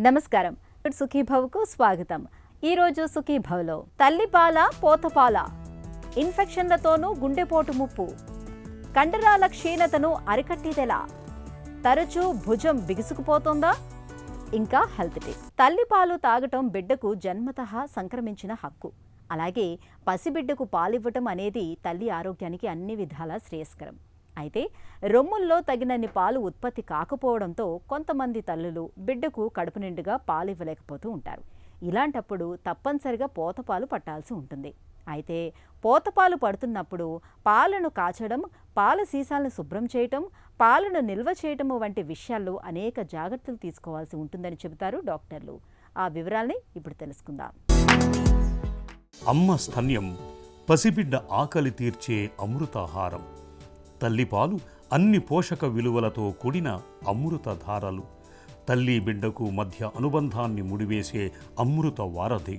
నమస్కారం. సుఖీభవకు స్వాగతం. ఈరోజు సుఖీభవలో తల్లిపాల పోతపాల, ఇన్ఫెక్షన్లతోనూ గుండెపోటు ముప్పు, కండరాల క్షీణతను అరికట్టేదెలా, తరచూ భుజం బిగుసుకుపోతుందా, ఇంకా హెల్త్ టిప్. తల్లిపాలు తాగటం బిడ్డకు జన్మతః సంక్రమించిన హక్కు. అలాగే పసిబిడ్డకు పాలివ్వటం అనేది తల్లి ఆరోగ్యానికి అన్ని విధాలా శ్రేయస్కరం. అయితే రొమ్ముల్లో తగినన్ని పాలు ఉత్పత్తి కాకపోవడంతో కొంతమంది తల్లులు బిడ్డకు కడుపు నిండుగా పాలివ్వలేకపోతూ ఉంటారు. ఇలాంటప్పుడు తప్పనిసరిగా పోతపాలు పట్టాల్సి ఉంటుంది. అయితే పోతపాలు పడుతున్నప్పుడు పాలను కాచడం, పాల సీసాలను శుభ్రం చేయటం, పాలను నిల్వ చేయటం వంటి విషయాల్లో అనేక జాగ్రత్తలు తీసుకోవాల్సి ఉంటుందని చెబుతారు డాక్టర్లు. ఆ వివరాల్ని ఇప్పుడు తెలుసుకుందాం. అమ్మ స్తన్యం పసిబిడ్డ ఆకలి తీర్చే అమృతాహారం. తల్లిపాలు అన్ని పోషక విలువలతో కూడిన అమృత ధారలు. తల్లి బిడ్డకు మధ్య అనుబంధాన్ని ముడివేసే అమృత వారధి.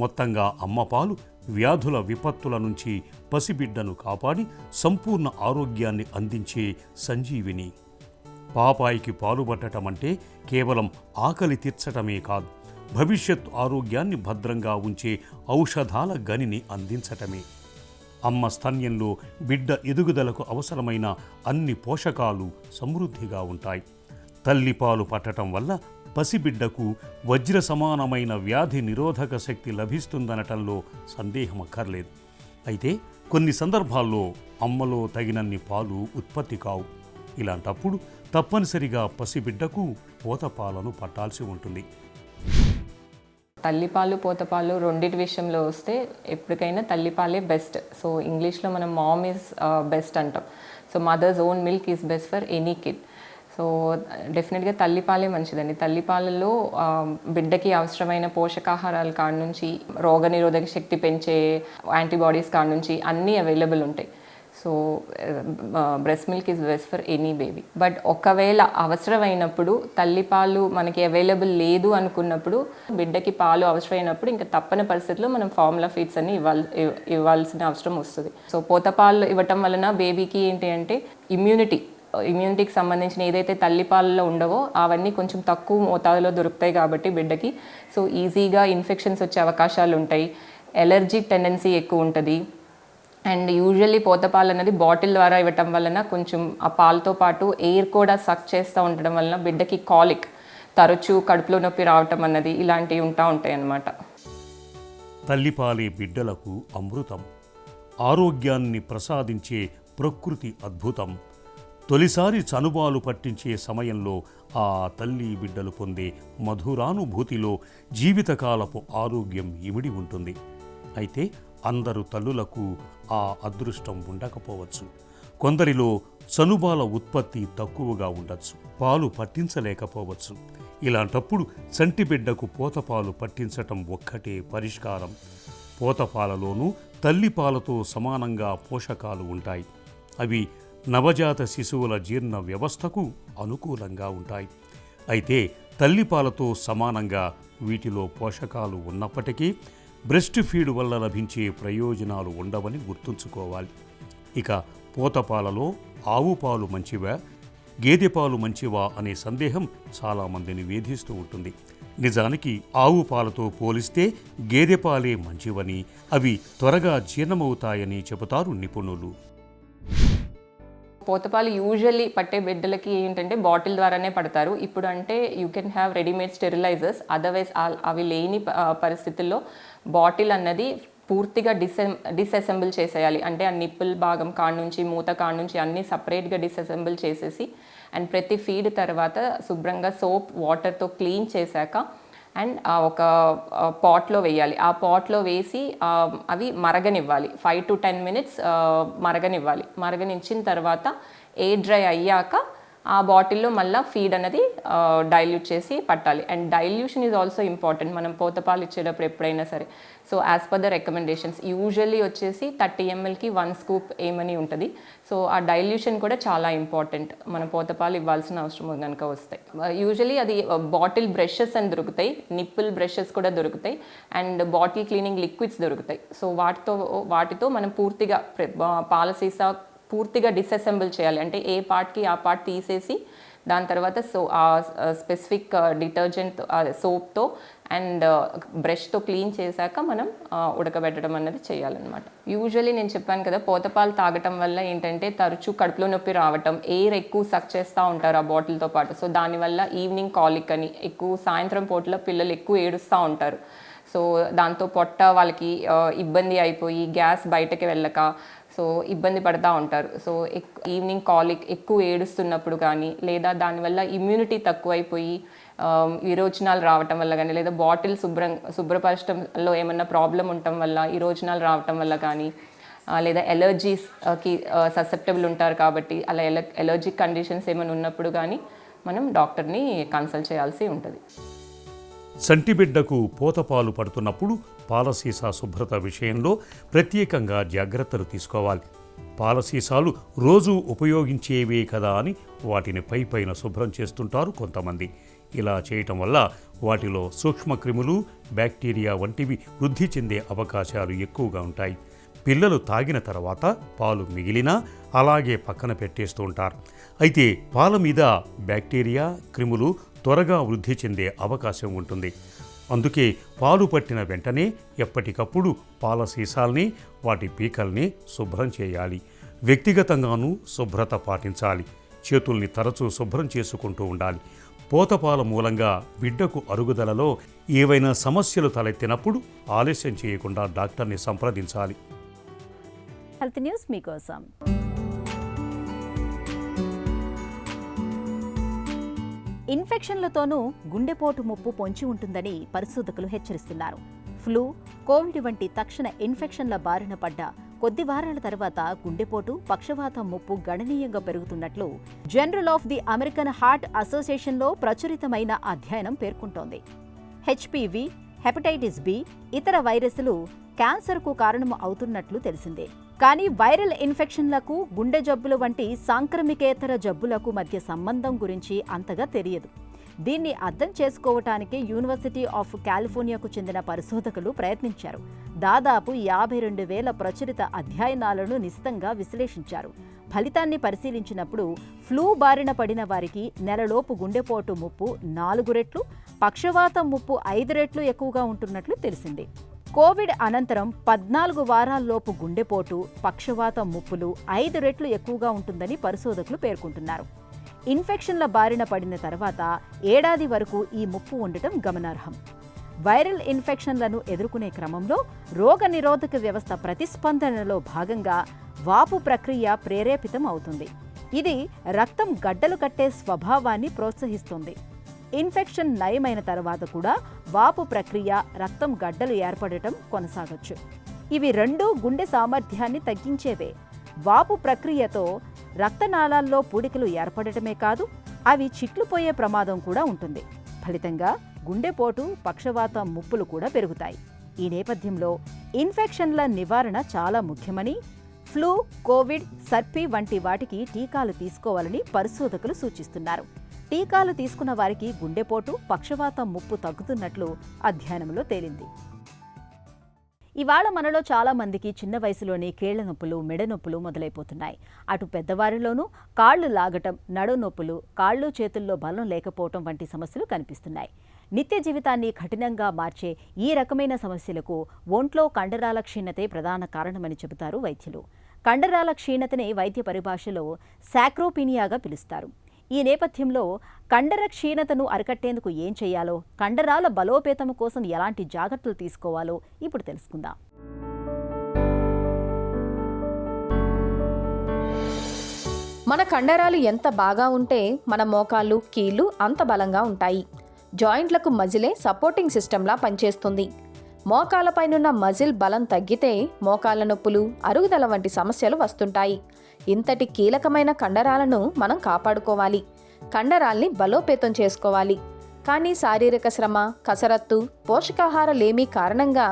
మొత్తంగా అమ్మపాలు వ్యాధుల విపత్తుల నుంచి పసిబిడ్డను కాపాడి సంపూర్ణ ఆరోగ్యాన్ని అందించే సంజీవిని. పాపాయికి పాలుపట్టడం అంటే కేవలం ఆకలి తీర్చటమే కాదు, భవిష్యత్ ఆరోగ్యాన్ని భద్రంగా ఉంచే ఔషధాల గనిని అందించటమే. అమ్మ స్తన్యంలో బిడ్డ ఎదుగుదలకు అవసరమైన అన్ని పోషకాలు సమృద్ధిగా ఉంటాయి. తల్లిపాలు పట్టడం వల్ల పసిబిడ్డకు వజ్ర సమానమైన వ్యాధి నిరోధక శక్తి లభిస్తుందనటంలో సందేహం అక్కర్లేదు. అయితే కొన్ని సందర్భాల్లో అమ్మలో తగినన్ని పాలు ఉత్పత్తి కావు. ఇలాంటప్పుడు తప్పనిసరిగా పసిబిడ్డకు పోతపాలను పట్టాల్సి ఉంటుంది. తల్లిపాలు పోతపాలు రెండింటి విషయంలో వస్తే ఎప్పటికైనా తల్లిపాలే బెస్ట్. సో ఇంగ్లీష్లో మనం మామ్ ఈజ్ బెస్ట్ అంటాం. So mother's own milk is best for any kid. So డెఫినెట్గా తల్లిపాలే మంచిదండి. తల్లిపాలలో బిడ్డకి అవసరమైన పోషకాహారాల కాడ నుంచి రోగనిరోధక శక్తి పెంచే యాంటీబాడీస్ కాడ నుంచి అన్నీ అవైలబుల్ ఉంటాయి. So breast milk is best for any baby. But ఒకవేళ అవసరమైనప్పుడు తల్లిపాలు మనకి అవైలబుల్ లేదు అనుకున్నప్పుడు, బిడ్డకి పాలు అవసరమైనప్పుడు ఇంకా తప్పని పరిస్థితుల్లో మనం ఫార్ములా ఫీడ్స్ అన్ని ఇవ్వాల్సిన అవసరం వస్తుంది. సో పోతపాలు ఇవ్వటం వలన బేబీకి ఏంటి అంటే ఇమ్యూనిటీకి సంబంధించిన ఏదైతే తల్లిపాలలో ఉండవో అవన్నీ కొంచెం తక్కువ మోతాదులో దొరుకుతాయి కాబట్టి బిడ్డకి సో ఈజీగా ఇన్ఫెక్షన్స్ వచ్చే అవకాశాలు ఉంటాయి. ఎలర్జీ టెండెన్సీ ఎక్కువ ఉంటుంది. అండ్ యూజువల్లీ పోతపాలు అనేది బాటిల్ ద్వారా ఇవ్వటం వలన కొంచెం ఆ పాలతో పాటు ఎయిర్ కూడా సక్ చేస్తూ ఉండడం వలన బిడ్డకి కాలిక్, తరచూ కడుపులో నొప్పి రావటం అన్నది ఇలాంటివి ఉంటాయి అన్నమాట. తల్లిపాలే బిడ్డలకు అమృతం. ఆరోగ్యాన్ని ప్రసాదించే ప్రకృతి అద్భుతం. తొలిసారి చనుబాలు పట్టించే సమయంలో ఆ తల్లి బిడ్డలు పొందే మధురానుభూతిలో జీవితకాలపు ఆరోగ్యం ఇమిడి ఉంటుంది. అయితే అందరు తల్లులకు ఆ అదృష్టం ఉండకపోవచ్చు. కొందరిలో చనుబాల ఉత్పత్తి తక్కువగా ఉండొచ్చు, పాలు పట్టించలేకపోవచ్చు. ఇలాంటప్పుడు చంటిబిడ్డకు పోతపాలు పట్టించటం ఒక్కటే పరిష్కారం. పోతపాలలోనూ తల్లిపాలతో సమానంగా పోషకాలు ఉంటాయి. అవి నవజాత శిశువుల జీర్ణ వ్యవస్థకు అనుకూలంగా ఉంటాయి. అయితే తల్లిపాలతో సమానంగా వీటిలో పోషకాలు ఉన్నప్పటికీ బ్రెస్ట్ ఫీడ్ వల్ల లభించే ప్రయోజనాలు ఉండవని గుర్తుంచుకోవాలి. ఇక పోతపాలలో ఆవు పాలు మంచివా, గేదె పాలు మంచివా అనే సందేహం చాలామందిని వేధిస్తూ ఉంటుంది. నిజానికి ఆవు పాలతో పోలిస్తే గేదె పాలే మంచివని, అవి త్వరగా జీర్ణమవుతాయని చెబుతారు నిపుణులు. పోతపాలు యూజువల్లీ పట్టే బిడ్డలకి ఏంటంటే బాటిల్ ద్వారానే పడతారు. ఇప్పుడు అంటే you can have readymade sterilisers. Otherwise అవి లేని పరిస్థితుల్లో బాటిల్ అన్నది పూర్తిగా డిస్అసెంబుల్ చేసేయాలి. అంటే ఆ నిప్పుల్ భాగం కాడ నుంచి మూత కాడ నుంచి అన్నీ సపరేట్గా డిస్అసెంబుల్ చేసేసి అండ్ ప్రతి ఫీడ్ తర్వాత శుభ్రంగా సోప్ వాటర్తో క్లీన్ చేశాక అండ్ ఒక పాట్లో వేయాలి. ఆ పాట్లో వేసి అవి మరగనివ్వాలి. 5 to 10 minutes మరగనివ్వాలి. మరగనిచ్చిన తర్వాత ఎయిర్ డ్రై అయ్యాక ఆ బాటిల్లో మళ్ళీ ఫీడ్ అనేది డైల్యూట్ చేసి పట్టాలి. And dilution is also important మనం పోతపాలు ఇచ్చేటప్పుడు ఎప్పుడైనా సరే. So as per the recommendations usually వచ్చేసి 30 mlకి 1 scoop ఏమని ఉంటుంది. సో ఆ డైల్యూషన్ కూడా చాలా ఇంపార్టెంట్ మనం పోతపాలు ఇవ్వాల్సిన అవసరం కనుక వస్తాయి. యూజువల్లీ అది బాటిల్ బ్రషెస్ అని దొరుకుతాయి, నిప్పుల్ బ్రషెస్ కూడా దొరుకుతాయి అండ్ బాటిల్ క్లీనింగ్ లిక్విడ్స్ దొరుకుతాయి. సో వాటితో మనం పూర్తిగా పాల సీసా పూర్తిగా డిస్అసెంబుల్ చేయాలి. అంటే ఏ పార్ట్కి ఆ పార్ట్ తీసేసి దాని తర్వాత స్పెసిఫిక్ డిటర్జెంట్ సోప్తో అండ్ బ్రష్తో క్లీన్ చేశాక మనం ఉడకబెట్టడం అన్నది చేయాలన్నమాట. యూజువల్లీ నేను చెప్పాను కదా, పోతపాలు తాగటం వల్ల ఏంటంటే తరచూ కడుపులో నొప్పి రావటం, ఎయిర్ ఎక్కువ సక్ చేస్తూ ఉంటారు ఆ బాటిల్తో పాటు. సో దానివల్ల ఈవినింగ్ కాలిక్ అని, ఎక్కువ సాయంత్రం పూటలో పిల్లలు ఎక్కువ ఏడుస్తూ ఉంటారు. సో దాంతో పొట్ట వాళ్ళకి ఇబ్బంది అయిపోయి గ్యాస్ బయటకి వెళ్ళక సో ఇబ్బంది పడుతూ ఉంటారు. సో ఈవినింగ్ కాలిక్ ఎక్కువ ఏడుస్తున్నప్పుడు కానీ, లేదా దానివల్ల ఇమ్యూనిటీ తక్కువైపోయి విరోచనాలు రావటం వల్ల కానీ, లేదా బాటిల్ శుభ్రపరచడంలో ఏమన్నా ప్రాబ్లం ఉండటం వల్ల విరోచనాలు రావటం వల్ల కానీ, లేదా ఎలర్జీస్కి ససెప్టబుల్ ఉంటారు కాబట్టి అలా ఎలర్జిక్ కండిషన్స్ ఏమైనా ఉన్నప్పుడు కానీ మనం డాక్టర్ని కన్సల్ట్ చేయాల్సి ఉంటుంది. సంటిబిడ్డకు పోతపాలు పడుతున్నప్పుడు పాల సీసా శుభ్రత విషయంలో ప్రత్యేకంగా జాగ్రత్తలు తీసుకోవాలి. పాల సీసాలు రోజు ఉపయోగించేవే కదా అని వాటిని పైన శుభ్రం చేస్తుంటారు కొంతమంది. ఇలా చేయటం వల్ల వాటిలో సూక్ష్మక్రిములు, బ్యాక్టీరియా వంటివి వృద్ధి చెందే అవకాశాలు ఎక్కువగా ఉంటాయి. పిల్లలు తాగిన తర్వాత పాలు మిగిలినా అలాగే పక్కన పెట్టేస్తూ ఉంటారు. అయితే పాల మీద బ్యాక్టీరియా, క్రిములు త్వరగా వృద్ధి చెందే అవకాశం ఉంటుంది. అందుకే పాలు పట్టిన వెంటనే ఎప్పటికప్పుడు పాల సీసాల్ని, వాటి పీకల్ని శుభ్రం చేయాలి. వ్యక్తిగతంగానూ శుభ్రత పాటించాలి. చేతుల్ని తరచూ శుభ్రం చేసుకుంటూ ఉండాలి. పోతపాల మూలంగా బిడ్డకు అరుగుదలలో ఏవైనా సమస్యలు తలెత్తినప్పుడు ఆలస్యం చేయకుండా డాక్టర్ని సంప్రదించాలి. హెల్త్ న్యూస్ మీకోసం. ఇన్ఫెక్షన్లతోనూ గుండెపోటు ముప్పు పొంచి ఉంటుందని పరిశోధకులు హెచ్చరిస్తున్నారు. ఫ్లూ, కోవిడ్ వంటి తక్షణ ఇన్ఫెక్షన్ల బారిన పడ్డ కొద్ది వారాల తర్వాత గుండెపోటు, పక్షవాతం ముప్పు గణనీయంగా పెరుగుతున్నట్లు journal of the American heart అసోసియేషన్లో ప్రచురితమైన అధ్యయనం పేర్కొంటోంది. హెచ్పివి, హెపటైటిస్ బి, ఇతర వైరస్లు క్యాన్సర్కు కారణం అవుతున్నట్లు తెలిసిందే. కానీ వైరల్ ఇన్ఫెక్షన్లకు, గుండె జబ్బులు వంటి సాంక్రమికేతర జబ్బులకు మధ్య సంబంధం గురించి అంతగా తెలియదు. దీన్ని అర్థం చేసుకోవటానికి యూనివర్సిటీ ఆఫ్ కాలిఫోర్నియాకు చెందిన పరిశోధకులు ప్రయత్నించారు. దాదాపు 52,000 ప్రచురిత అధ్యయనాలను నిశితంగా విశ్లేషించారు. ఫలితాన్ని పరిశీలించినప్పుడు ఫ్లూ బారిన పడిన వారికి నెలలోపు గుండెపోటు ముప్పు 4 రెట్లు, పక్షవాతం ముప్పు 5 రెట్లు ఎక్కువగా ఉంటున్నట్లు తెలిసింది. కోవిడ్ అనంతరం 14 వారాల్లోపు గుండెపోటు, పక్షవాతం ముప్పులు 5 రెట్లు ఎక్కువగా ఉంటుందని పరిశోధకులు పేర్కొంటున్నారు. ఇన్ఫెక్షన్ల బారిన పడిన తర్వాత ఏడాది వరకు ఈ ముప్పు ఉండటం గమనార్హం. వైరల్ ఇన్ఫెక్షన్లను ఎదుర్కొనే క్రమంలో రోగనిరోధక వ్యవస్థ ప్రతిస్పందనలో భాగంగా వాపు ప్రక్రియ ప్రేరేపితం అవుతుంది. ఇది రక్తం గడ్డలు కట్టే స్వభావాన్ని ప్రోత్సహిస్తుంది. ఇన్ఫెక్షన్ నయమైన తర్వాత కూడా వాపు ప్రక్రియ, రక్తం గడ్డలు ఏర్పడటం కొనసాగొచ్చు. ఇవి రెండూ గుండె సామర్థ్యాన్ని తగ్గించేవే. వాపు ప్రక్రియతో రక్తనాళాల్లో పూడికలు ఏర్పడటమే కాదు, అవి చిట్లుపోయే ప్రమాదం కూడా ఉంటుంది. ఫలితంగా గుండెపోటు, పక్షవాతం ముప్పులు కూడా పెరుగుతాయి. ఈ నేపథ్యంలో ఇన్ఫెక్షన్ల నివారణ చాలా ముఖ్యమని, ఫ్లూ, కోవిడ్, సర్పీ వంటి వాటికి టీకాలు తీసుకోవాలని పరిశోధకులు సూచిస్తున్నారు. టీకాలు తీసుకున్న వారికి గుండెపోటు, పక్షవాతం ముప్పు తగ్గుతున్నట్లు అధ్యయనంలో తేలింది. ఇవాళ మనలో చాలా మందికి చిన్న వయసులోనే కీళ్ల నొప్పులు, మెడ నొప్పులు మొదలైపోతున్నాయి. అటు పెద్దవారిలోనూ కాళ్లు లాగటం, నడుం నొప్పులు, కాళ్ళు చేతుల్లో బలం లేకపోవటం వంటి సమస్యలు కనిపిస్తున్నాయి. నిత్య జీవితాన్ని కఠినంగా మార్చే ఈ రకమైన సమస్యలకు ఒంట్లో కండరాల క్షీణతే ప్రధాన కారణమని చెబుతారు వైద్యులు. కండరాల క్షీణతనే వైద్య పరిభాషలో సాక్రోపీనియాగా పిలుస్తారు. ఈ నేపథ్యంలో కండర క్షీణతను అరికట్టేందుకు ఏం చేయాలో, కండరాల బలోపేతం కోసం ఎలాంటి జాగ్రత్తలు తీసుకోవాలో ఇప్పుడు తెలుసుకుందాం. మన కండరాలు ఎంత బాగా ఉంటే మన మోకాళ్ళు, కీళ్ళు అంత బలంగా ఉంటాయి. జాయింట్లకు మజిలే సపోర్టింగ్ సిస్టంలా పనిచేస్తుంది. మోకాళ్ళపైనున్న మజిల్ బలం తగ్గితే మోకాళ్ళ నొప్పులు, అరుగుదల వంటి సమస్యలు వస్తుంటాయి. ఇంతటి కీలకమైన కండరాలను మనం కాపాడుకోవాలి. కండరాల్ని బలోపేతం చేసుకోవాలి. కానీ శారీరక శ్రమ, కసరత్తు, పోషకాహార లేమి కారణంగా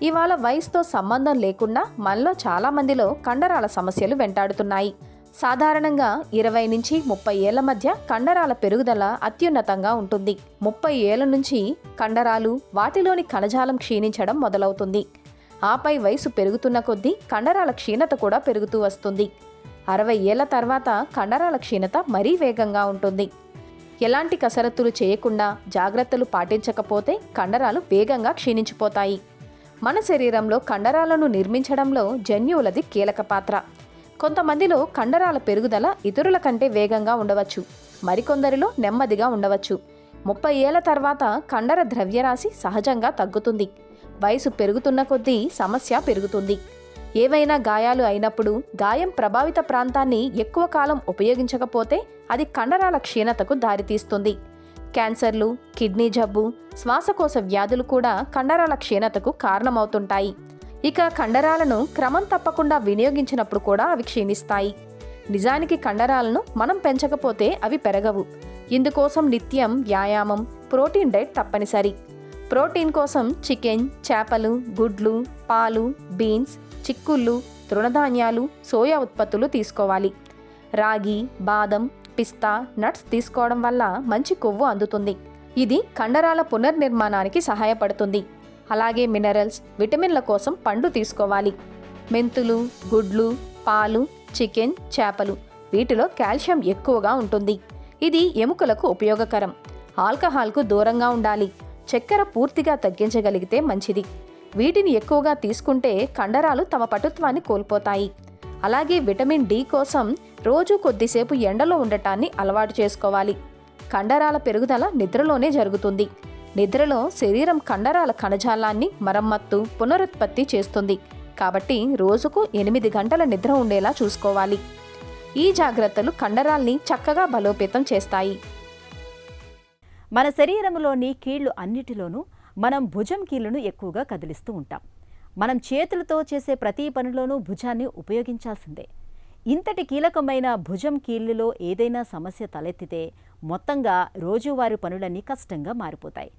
ఇవాళ వయసుతో సంబంధం లేకుండా మనలో చాలామందిలో కండరాల సమస్యలు వెంటాడుతున్నాయి. సాధారణంగా 20 నుంచి 30 ఏళ్ల మధ్య కండరాల పెరుగుదల అత్యున్నతంగా ఉంటుంది. 30 ఏళ్ల నుంచి కండరాలు, వాటిలోని కణజాలం క్షీణించడం మొదలవుతుంది. ఆపై వయసు పెరుగుతున్న కొద్దీ కండరాల క్షీణత కూడా పెరుగుతూ వస్తుంది. 60 ఏళ్ల తర్వాత కండరాల క్షీణత మరీ వేగంగా ఉంటుంది. ఎలాంటి కసరత్తులు చేయకుండా జాగ్రత్తలు పాటించకపోతే కండరాలు వేగంగా క్షీణించిపోతాయి. మన శరీరంలో కండరాలను నిర్మించడంలో జన్యువులది కీలక పాత్ర. కొంతమందిలో కండరాల పెరుగుదల ఇతరుల కంటే వేగంగా ఉండవచ్చు, మరికొందరిలో నెమ్మదిగా ఉండవచ్చు. 30 ఏళ్ల తర్వాత కండర ద్రవ్యరాశి సహజంగా తగ్గుతుంది. వయసు పెరుగుతున్న కొద్దీ సమస్య పెరుగుతుంది. ఏవైనా గాయాలు అయినప్పుడు గాయం ప్రభావిత ప్రాంతాన్ని ఎక్కువ కాలం ఉపయోగించకపోతే అది కండరాల క్షీణతకు దారితీస్తుంది. క్యాన్సర్లు, కిడ్నీ జబ్బు, శ్వాసకోశ వ్యాధులు కూడా కండరాల క్షీణతకు కారణమవుతుంటాయి. ఇక కండరాలను క్రమం తప్పకుండా వినియోగించినప్పుడు కూడా అవి క్షీణిస్తాయి. నిజానికి కండరాలను మనం పెంచకపోతే అవి పెరగవు. ఇందుకోసం నిత్యం వ్యాయామం, ప్రోటీన్ డైట్ తప్పనిసరి. ప్రోటీన్ కోసం చికెన్, చేపలు, గుడ్లు, పాలు, బీన్స్, చిక్కుళ్ళు, తృణధాన్యాలు, సోయా ఉత్పత్తులు తీసుకోవాలి. రాగి, బాదం, పిస్తా, నట్స్ తీసుకోవడం వల్ల మంచి కొవ్వు అందుతుంది. ఇది కండరాల పునర్నిర్మాణానికి సహాయపడుతుంది. అలాగే మినరల్స్, విటమిన్ల కోసం పండు తీసుకోవాలి. మెంతులు, గుడ్లు, పాలు, చికెన్, చేపలు వీటిలో కాల్షియం ఎక్కువగా ఉంటుంది. ఇది ఎముకలకు ఉపయోగకరం. ఆల్కహాల్కు దూరంగా ఉండాలి. చక్కెర పూర్తిగా తగ్గించగలిగితే మంచిది. వీటిని ఎక్కువగా తీసుకుంటే కండరాలు తమ పటుత్వాన్ని కోల్పోతాయి. అలాగే విటమిన్ డి కోసం రోజు కొద్దిసేపు ఎండలో ఉండటాన్ని అలవాటు చేసుకోవాలి. కండరాల పెరుగుదల నిద్రలోనే జరుగుతుంది. నిద్రలో శరీరం కండరాల కణజాలాన్ని మరమ్మత్తు, పునరుత్పత్తి చేస్తుంది. కాబట్టి రోజుకు 8 గంటల నిద్ర ఉండేలా చూసుకోవాలి. ఈ జాగ్రత్తలు కండరాల్ని చక్కగా బలోపేతం చేస్తాయి. మన శరీరంలోని కీళ్లు అన్నిటిలోనూ మనం భుజం కీళ్లను ఎక్కువగా కదిలిస్తూ ఉంటాం. మనం చేతులతో చేసే ప్రతి పనిలోనూ భుజాన్ని ఉపయోగించాల్సిందే. ఇంతటి కీలకమైన భుజం కీళ్ళలో ఏదైనా సమస్య తలెత్తితే మొత్తంగా రోజువారీ పనులన్నీ కష్టంగా మారిపోతాయి.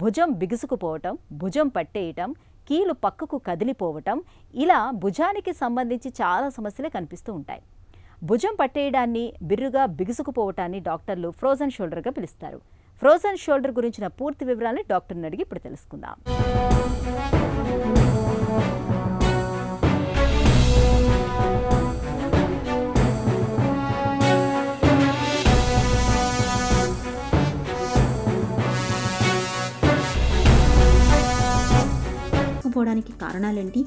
భుజం బిగుసుకుపోవటం, భుజం పట్టేయటం, కీలు పక్కకు కదిలిపోవటం, ఇలా భుజానికి సంబంధించి చాలా సమస్యలు కనిపిస్తూ ఉంటాయి. భుజం పట్టేయడాన్ని, బిర్రుగా బిగుసుకుపోవటాన్ని డాక్టర్లు ఫ్రోజన్ షోల్డర్గా పిలుస్తారు. ఫ్రోజన్ షోల్డర్ గురించిన పూర్తి వివరాలను డాక్టర్ని అడిగి ఇప్పుడు తెలుసుకుందాం. పోవడానికి కారణాలేంటి?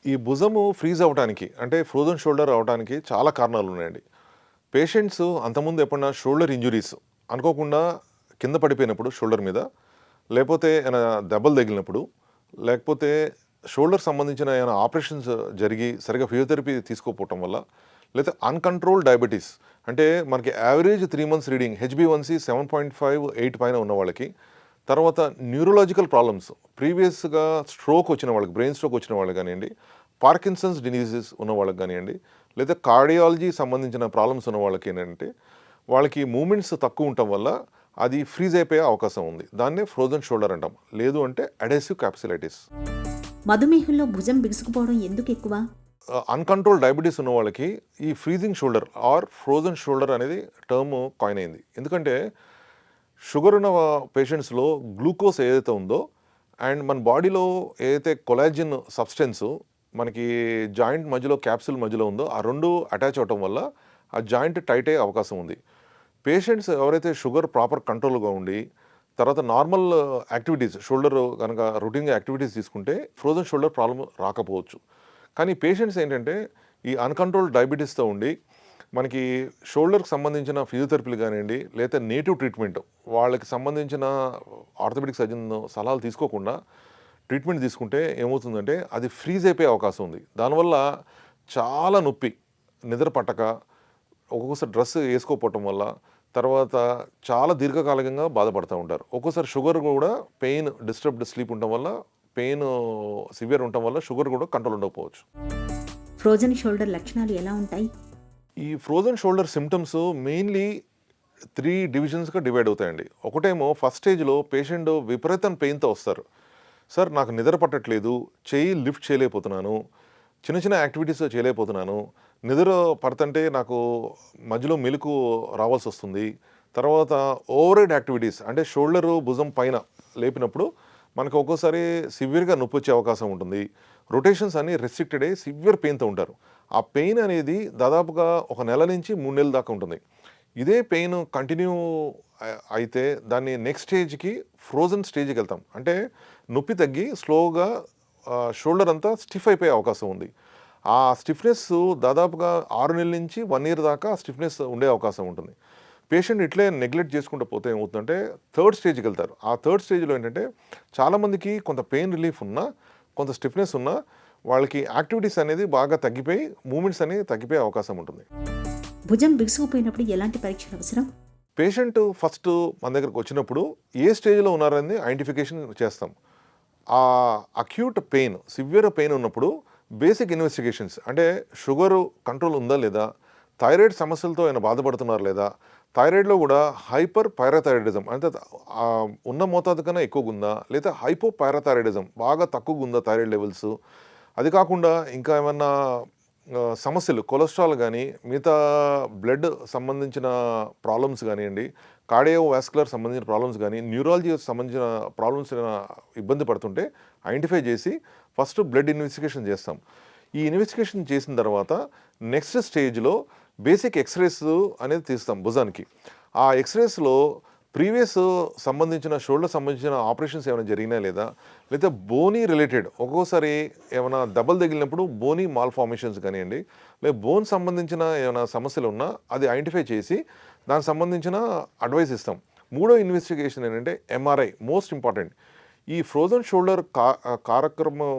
ఈ భుజము ఫ్రీజ్ అవ్వడానికి అంటే ఫ్రోజన్ షోల్డర్ అవడానికి చాలా కారణాలు ఉన్నాయండి. పేషెంట్స్ అంతకుముందు ఎప్పుడన్నా షోల్డర్ ఇంజురీస్ అనుకోకుండా కింద పడిపోయినప్పుడు షోల్డర్ మీద, లేకపోతే ఏమైనా దెబ్బలు తగిలినప్పుడు, లేకపోతే షోల్డర్ సంబంధించిన ఏమైనా ఆపరేషన్స్ జరిగి సరిగా ఫిజియోథెరపీ తీసుకోకపోవటం వల్ల, లేదా అన్కంట్రోల్ డయాబెటీస్ అంటే మనకి యావరేజ్ 3 months రీడింగ్ HbA1c 7.5, 8 పైన ఉన్న వాళ్ళకి, తర్వాత న్యూరలాజికల్ ప్రాబ్లమ్స్ ప్రీవియస్గా స్ట్రోక్ వచ్చిన వాళ్ళకి, బ్రెయిన్ స్ట్రోక్ వచ్చిన వాళ్ళకి కానివ్వండి, పార్కిన్సన్స్ డిసీజెస్ ఉన్న వాళ్ళకి కానివ్వండి, లేదా కార్డియాలజీ సంబంధించిన ప్రాబ్లమ్స్ ఉన్న వాళ్ళకి ఏంటంటే వాళ్ళకి మూమెంట్స్ తక్కువ ఉండటం వల్ల అది ఫ్రీజ్ అయిపోయే అవకాశం ఉంది. దాన్నే ఫ్రోజన్ షోల్డర్ అంటాం. లేదు అంటే అడెసివ్ క్యాప్సులైటిస్. మధుమేహంలో భుజం బిగుసుకుపోవడం ఎందుకు ఎక్కువ? అన్కంట్రోల్ డయాబెటీస్ ఉన్న వాళ్ళకి ఈ freezing shoulder or frozen shoulder అనేది టర్మ్ కాయిన్ అయింది. ఎందుకంటే షుగర్ ఉన్న పేషెంట్స్లో గ్లూకోజ్ ఏదైతే ఉందో అండ్ మన బాడీలో ఏదైతే కొలాజిన్ సబ్స్టెన్స్ మనకి జాయింట్ మధ్యలో, క్యాప్సుల్ మధ్యలో ఉందో ఆ రెండు అటాచ్ అవటం వల్ల ఆ జాయింట్ టైట్ అయ్యే అవకాశం ఉంది. పేషెంట్స్ ఎవరైతే షుగర్ ప్రాపర్ కంట్రోల్గా ఉండి తర్వాత నార్మల్ యాక్టివిటీస్, షోల్డర్ కనుక రొటీన్గా యాక్టివిటీస్ తీసుకుంటే ఫ్రోజన్ షోల్డర్ ప్రాబ్లం రాకపోవచ్చు. కానీ పేషెంట్స్ ఏంటంటే ఈ అన్కంట్రోల్ డయాబెటీస్తో ఉండి మనకి షోల్డర్కి సంబంధించిన ఫిజియోథెరపీలు కానివ్వండి, లేదా నేటివ్ ట్రీట్మెంట్ వాళ్ళకి సంబంధించిన ఆర్థోపెడిక్ సర్జన్ సలహాలు తీసుకోకుండా ట్రీట్మెంట్ తీసుకుంటే ఏమవుతుందంటే అది ఫ్రీజ్ అయిపోయే అవకాశం ఉంది. దానివల్ల చాలా నొప్పి, నిద్ర పట్టక, ఒక్కొక్కసారి డ్రెస్ వేసుకోకపోవటం వల్ల, తర్వాత చాలా దీర్ఘకాలికంగా బాధపడుతూ ఉంటారు. ఒక్కోసారి షుగర్ కూడా పెయిన్, డిస్టర్బ్డ్ స్లీప్ ఉండటం వల్ల, పెయిన్ సివియర్ ఉండటం వల్ల షుగర్ కూడా కంట్రోల్ ఉండకపోవచ్చు. ఫ్రోజన్ షోల్డర్ లక్షణాలు ఎలా ఉంటాయి? ఈ ఫ్రోజన్ షోల్డర్ సిమ్టమ్స్ మెయిన్లీ 3 డివిజన్స్గా డివైడ్ అవుతాయండి. ఒకటేమో ఫస్ట్ స్టేజ్లో పేషెంట్ విపరీతం పెయిన్తో వస్తారు. సార్ నాకు నిద్ర పట్టట్లేదు, చెయ్యి లిఫ్ట్ చేయలేకపోతున్నాను, చిన్న చిన్న యాక్టివిటీస్ చేయలేకపోతున్నాను, నిద్ర పడుతుంటే నాకు మధ్యలో మెలకు రావాల్సి వస్తుంది, తర్వాత ఓవర్ హెడ్ యాక్టివిటీస్ అంటే షోల్డరు భుజం పైన లేపినప్పుడు మనకు ఒక్కోసారి సివియర్గా నొప్పి వచ్చే అవకాశం ఉంటుంది. రొటేషన్స్ అన్నీ రెస్ట్రిక్టెడ్ అయ్యి సివియర్ పెయిన్తో ఉంటారు. ఆ పెయిన్ అనేది దాదాపుగా 1 నెల నుంచి 3 నెలల దాకా ఉంటుంది. ఇదే పెయిన్ కంటిన్యూ అయితే దాన్ని నెక్స్ట్ స్టేజ్కి ఫ్రోజన్ స్టేజ్కి వెళ్తాం. అంటే నొప్పి తగ్గి స్లోగా షోల్డర్ అంతా స్టిఫ్ అయిపోయే అవకాశం ఉంది. ఆ స్టిఫ్నెస్ దాదాపుగా 6 నెలల నుంచి 1 ఇయర్ దాకా స్టిఫ్నెస్ ఉండే అవకాశం ఉంటుంది. పేషెంట్ ఇట్లే నెగ్లెక్ట్ చేసుకుంటూ పోతే ఏమవుతుందంటే థర్డ్ స్టేజ్కి వెళ్తారు. ఆ థర్డ్ స్టేజ్లో ఏంటంటే చాలామందికి కొంత పెయిన్ రిలీఫ్ ఉన్నా, కొంత స్టిఫ్నెస్ ఉన్నా వాళ్ళకి యాక్టివిటీస్ అనేది బాగా తగ్గిపోయి మూమెంట్స్ అనేవి తగ్గిపోయే అవకాశం ఉంటుంది. భుజం బిగుసుకుపోయినప్పుడు ఎలాంటి పరీక్షలు అవసరం? పేషెంట్ ఫస్ట్ మన దగ్గరకు వచ్చినప్పుడు ఏ స్టేజ్లో ఉన్నారని ఐడెంటిఫికేషన్ చేస్తాం. ఆ అక్యూట్ పెయిన్, సివియర్ పెయిన్ ఉన్నప్పుడు బేసిక్ ఇన్వెస్టిగేషన్స్ అంటే షుగరు కంట్రోల్ ఉందా లేదా, థైరాయిడ్ సమస్యలతో ఆయన బాధపడుతున్నారు లేదా, థైరాయిడ్లో కూడా హైపర్ పైరాథైరాయిడిజం అంటే ఉన్న మోతాదు కన్నా ఎక్కువగా ఉందా, లేదా హైపో పైరాథైరాయిడిజం బాగా తక్కువగా ఉందా థైరాయిడ్ లెవెల్స్. అది కాకుండా ఇంకా ఏమన్నా సమస్యలు కొలెస్ట్రాల్ కానీ మిగతా బ్లడ్ సంబంధించిన ప్రాబ్లమ్స్ కానివ్వండి, కార్డియోవాస్కులర్ సంబంధించిన ప్రాబ్లమ్స్ కానీ, న్యూరాలజీ సంబంధించిన ప్రాబ్లమ్స్ ఇబ్బంది పడుతుంటే ఐడెంటిఫై చేసి ఫస్ట్ బ్లడ్ ఇన్వెస్టిగేషన్ చేస్తాం. ఈ ఇన్వెస్టిగేషన్ చేసిన తర్వాత నెక్స్ట్ స్టేజ్లో బేసిక్ ఎక్స్రేస్ అనేది తీస్తాం భుజానికి. ఆ ఎక్స్రేస్లో ప్రీవియస్ సంబంధించిన షోల్డర్ సంబంధించిన ఆపరేషన్స్ ఏమైనా జరిగినా లేదా, లేదా బోనీ రిలేటెడ్ ఒక్కోసారి ఏమైనా దెబ్బలు తగిలినప్పుడు బోనీ మాల్ ఫార్మేషన్స్ కానివ్వండి, లేదా బోన్ సంబంధించిన ఏమైనా సమస్యలు ఉన్నా అది ఐడెంటిఫై చేసి దానికి సంబంధించిన అడ్వైస్ ఇస్తాం. మూడో ఇన్వెస్టిగేషన్ ఏంటంటే ఎంఆర్ఐ, మోస్ట్ ఇంపార్టెంట్. ఈ ఫ్రోజన్ షోల్డర్ కార్యక్రమం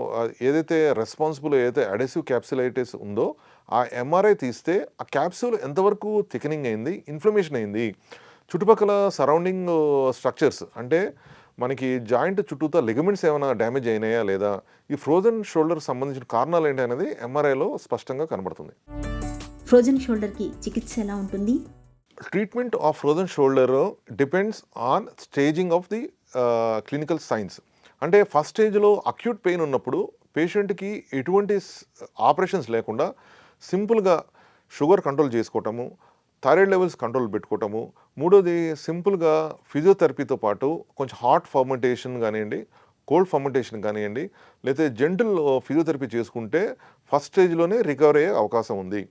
ఏదైతే రెస్పాన్సిబుల్ ఏదైతే అడెసివ్ క్యాప్సులైటిస్ ఉందో ఆ ఎంఆర్ఐ తీస్తే ఆ క్యాప్సూల్ ఎంతవరకు థికనింగ్ అయింది, ఇన్ఫ్లమేషన్ అయింది, చుట్టుపక్కల సరౌండింగ్ స్ట్రక్చర్స్ అంటే మనకి జాయింట్ చుట్టూతా లిగమెంట్స్ ఏమైనా డ్యామేజ్ అయినాయా లేదా, ఈ ఫ్రోజన్ షోల్డర్ సంబంధించిన కారణాలు ఏంటి అనేది ఎంఆర్ఐలో స్పష్టంగా కనబడుతుంది. ఫ్రోజన్ షోల్డర్కి చికిత్స ఎలా ఉంటుంది? Treatment of frozen shoulder depends on staging of the clinical signs. అంటే ఫస్ట్ స్టేజ్లో అక్యూట్ పెయిన్ ఉన్నప్పుడు పేషెంట్కి ఎటువంటి ఆపరేషన్స్ లేకుండా సింపుల్గా షుగర్ కంట్రోల్ చేసుకోవటము, థైరాయిడ్ లెవెల్స్ కంట్రోల్ పెట్టుకోవటము, మూడోది సింపుల్గా ఫిజియోథెరపీతో పాటు కొంచెం హాట్ ఫర్మెంటేషన్ కానివ్వండి, కోల్డ్ ఫర్మెంటేషన్ కానివ్వండి, లేకపోతే జెంటల్ ఫిజియోథెరపీ చేసుకుంటే ఫస్ట్ స్టేజ్లోనే రికవర్ అయ్యే అవకాశం ఉంది.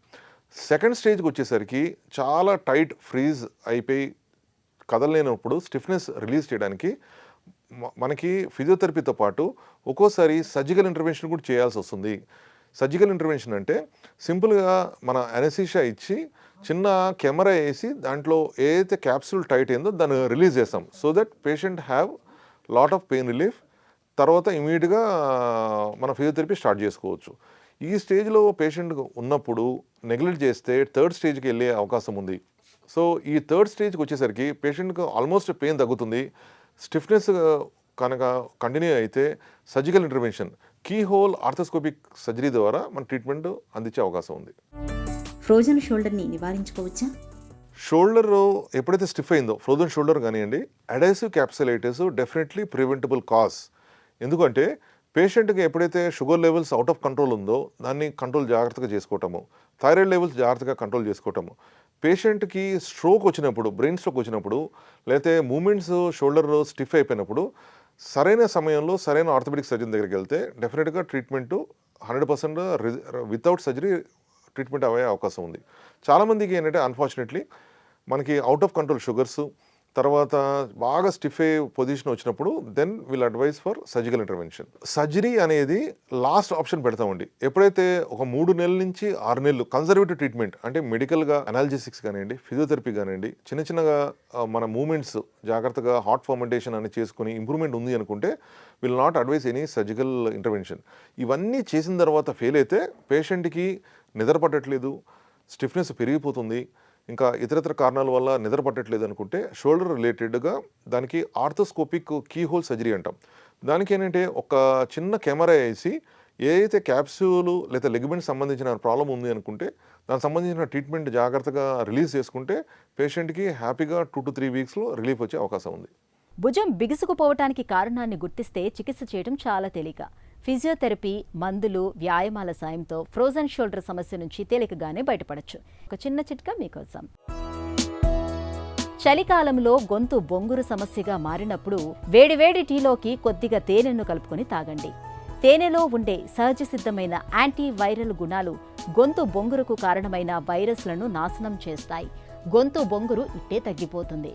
సెకండ్ స్టేజ్కి వచ్చేసరికి చాలా టైట్ ఫ్రీజ్ అయిపోయి కదలలేనప్పుడు స్టిఫ్నెస్ రిలీజ్ చేయడానికి మనకి ఫిజియోథెరపీతో పాటు ఒక్కోసారి సర్జికల్ ఇంటర్వెన్షన్ కూడా చేయాల్సి వస్తుంది. సర్జికల్ ఇంటర్వెన్షన్ అంటే సింపుల్గా మన అనెస్థీషియా ఇచ్చి చిన్న కెమెరా వేసి దాంట్లో ఏదైతే క్యాప్సూల్ టైట్ అయిందో దాన్ని రిలీజ్ చేస్తాం. So that patient have lot of pain relief. తర్వాత ఇమీడియట్గా మన ఫిజియోథెరపీ స్టార్ట్ చేసుకోవచ్చు. ఈ స్టేజ్లో పేషెంట్ ఉన్నప్పుడు నెగ్లెక్ట్ చేస్తే థర్డ్ స్టేజ్కి వెళ్ళే అవకాశం ఉంది. సో ఈ థర్డ్ స్టేజ్కి వచ్చేసరికి పేషెంట్కి ఆల్మోస్ట్ పెయిన్ తగ్గుతుంది. స్టిఫ్నెస్ కనుక కంటిన్యూ అయితే surgical intervention, keyhole arthroscopic surgery ద్వారా మన ట్రీట్మెంట్ అందించే అవకాశం ఉంది. ఫ్రోజన్ షోల్డర్ని నివారించుకోవచ్చా? షోల్డర్ ఎప్పుడైతే స్టిఫ్ అయిందో ఫ్రోజన్ షోల్డర్ కానివ్వండి, adhesive capsulitis definitely preventable cause. ఎందుకంటే పేషెంట్కి ఎప్పుడైతే sugar levels out of control ఉందో దాన్ని కంట్రోల్ జాగ్రత్తగా చేసుకోవటము, థైరాయిడ్ లెవెల్స్ జాగ్రత్తగా కంట్రోల్ చేసుకోవటము, పేషెంట్కి స్ట్రోక్ వచ్చినప్పుడు, బ్రెయిన్ స్ట్రోక్ వచ్చినప్పుడు, లేకపోతే మూమెంట్స్ షోల్డర్ స్టిఫ్ అయిపోయినప్పుడు సరైన సమయంలో సరైన ఆర్థోపెడిక్ సర్జన్ దగ్గరికి వెళ్తే డెఫినెట్గా ట్రీట్మెంట్ 100% వితౌట్ సర్జరీ ట్రీట్మెంట్ అయ్యే అవకాశం ఉంది. చాలామందికి ఏంటంటే అన్ఫార్చునేట్లీ మనకి అవుట్ ఆఫ్ కంట్రోల్ షుగర్స్, తర్వాత బాగా స్టిఫ్ అయ్యే పొజిషన్ వచ్చినప్పుడు then will advise for surgical intervention. Surgery అనేది లాస్ట్ ఆప్షన్ పెడతామండి. ఎప్పుడైతే ఒక 3 నెలల నుంచి 6 నెలలు కన్జర్వేటివ్ ట్రీట్మెంట్ అంటే మెడికల్గా అనాల్జెసిక్స్ కానివ్వండి, ఫిజియోథెరపీ కానివ్వండి, చిన్నగా మన మూమెంట్స్ జాగ్రత్తగా హాట్ ఫర్మెంటేషన్ అని చేసుకుని ఇంప్రూవ్మెంట్ ఉంది అనుకుంటే will not advice any surgical intervention. ఇవన్నీ చేసిన తర్వాత ఫెయిల్ అయితే పేషెంట్కి నిద్ర పట్టట్లేదు, స్టిఫ్నెస్ పెరిగిపోతుంది, ఇంకా ఇతరత్ర కారణాల వల్ల నిద్ర పట్టట్లేదు అనుకుంటే షోల్డర్ రిలేటెడ్గా దానికి ఆర్థోస్కోపిక్ కీ హోల్ సర్జరీ అంటాం. దానికి ఏంటంటే ఒక చిన్న కెమెరా వేసి ఏదైతే క్యాప్సూలు లేదా లిగమెంట్ సంబంధించిన ప్రాబ్లం ఉంది అనుకుంటే దానికి సంబంధించిన ట్రీట్మెంట్ జాగ్రత్తగా రిలీజ్ చేసుకుంటే పేషెంట్కి హ్యాపీగా 2 to 3 వీక్స్లో రిలీఫ్ వచ్చే అవకాశం ఉంది. భుజం బిగుసుకుపోవటానికి కారణాన్ని గుర్తిస్తే చికిత్స చేయడం చాలా తేలిక. ఫిజియోథెరపీ, మందులు, వ్యాయామాల సాయంతో ఫ్రోజన్ షోల్డర్ సమస్య నుంచి తేలికగానే బయటపడచ్చు. ఒక చిన్న చిట్కా మీకోసం. చలికాలంలో గొంతు బొంగురు సమస్యగా మారినప్పుడు వేడివేడి టీలోకి కొద్దిగా తేనెను కలుపుకొని తాగండి. తేనెలో ఉండే సహజసిద్ధమైన యాంటీవైరల్ గుణాలు గొంతు బొంగురుకు కారణమైన వైరస్లను నాశనం చేస్తాయి. గొంతు బొంగురు ఇట్టే తగ్గిపోతుంది.